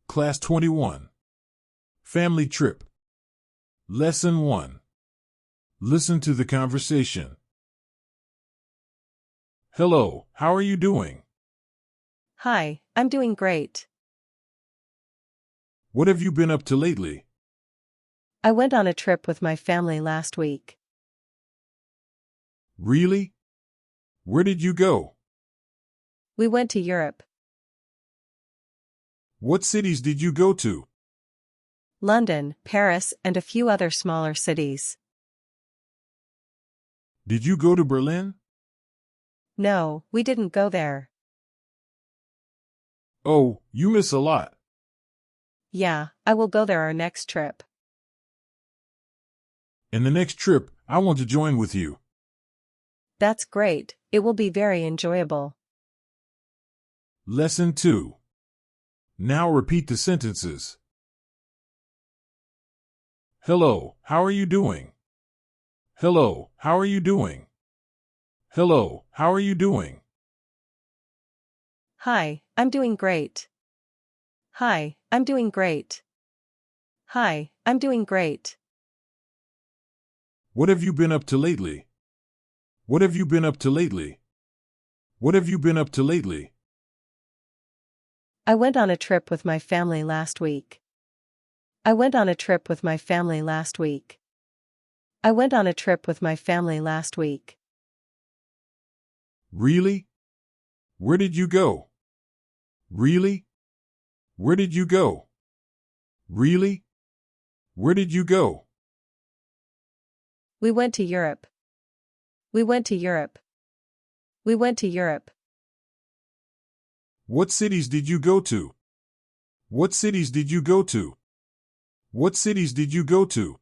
Class 21. Family Trip. Lesson 1. Listen to the conversation. Hello, how are you doing? Hi, I'm doing great. What have you been up to lately? I went on a trip with my family last week. Really? Where did you go? We went to Europe, What cities did you go to? London, Paris, and a few other smaller cities. Did you go to Berlin? No, we didn't go there. Oh, you miss a lot. Yeah, I will go there our next trip. In the next trip, I want to join with you. That's great, it will be very enjoyable. Lesson 2. Now repeat the sentences. Hello, how are you doing? Hello, how are you doing? Hello, how are you doing? Hi, I'm doing great. Hi, I'm doing great. Hi, I'm doing great. What have you been up to lately? What have you been up to lately? What have you been up to lately? I went on a trip with my family last week. I went on a trip with my family last week. I went on a trip with my family last week. Really? Where did you go? Really? Where did you go? Really? Where did you go? We went to Europe. We went to Europe. We went to Europe. What cities did you go to? What cities did you go to? What cities did you go to?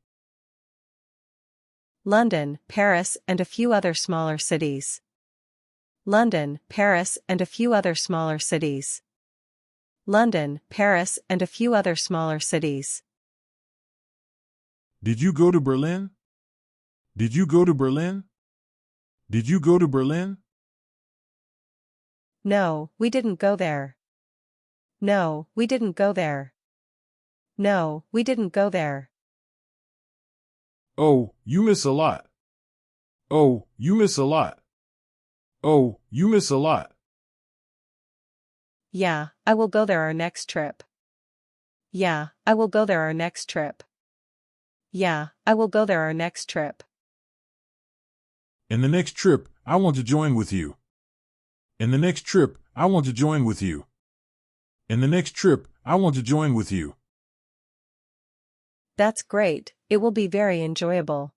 London, Paris, and a few other smaller cities. London, Paris, and a few other smaller cities. London, Paris, and a few other smaller cities. Did you go to Berlin? Did you go to Berlin? Did you go to Berlin? No, we didn't go there. No, we didn't go there. No, we didn't go there. Oh, you miss a lot. Oh, you miss a lot. Oh, you miss a lot. Yeah, I will go there our next trip. Yeah, I will go there our next trip. Yeah, I will go there our next trip. In the next trip, I want to join with you. In the next trip, I want to join with you. In the next trip, I want to join with you. That's great, it will be very enjoyable.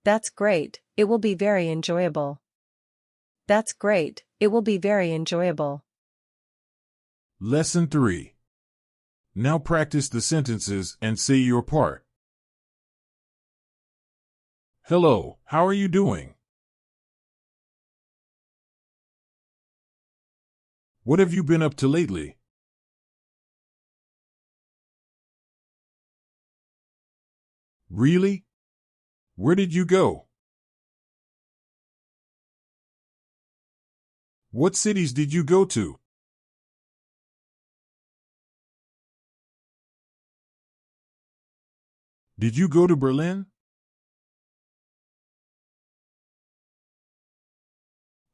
That's great, it will be very enjoyable. That's great, it will be very enjoyable. Lesson 3. Now practice the sentences and say your part. Hello, how are you doing? What have you been up to lately? Really? Where did you go? What cities did you go to? Did you go to Berlin?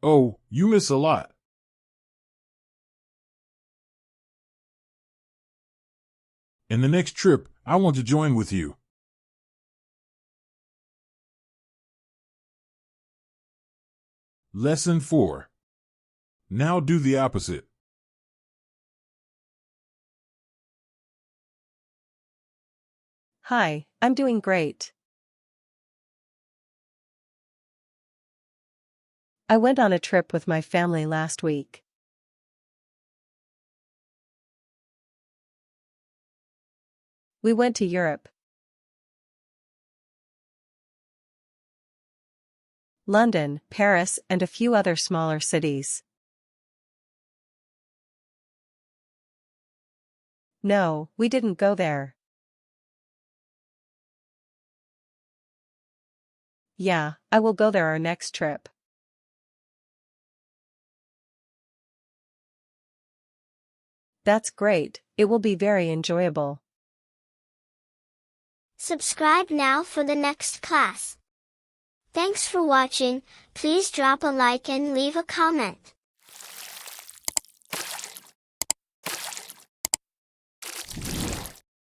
Oh, you miss a lot. In the next trip, I want to join with you. Lesson 4. Now do the opposite. Hi, I'm doing great. I went on a trip with my family last week. We went to Europe. London, Paris, and a few other smaller cities. No, we didn't go there. Yeah, I will go there our next trip. That's great, it will be very enjoyable. Subscribe now for the next class. Thanks for watching. Please drop a like and leave a comment.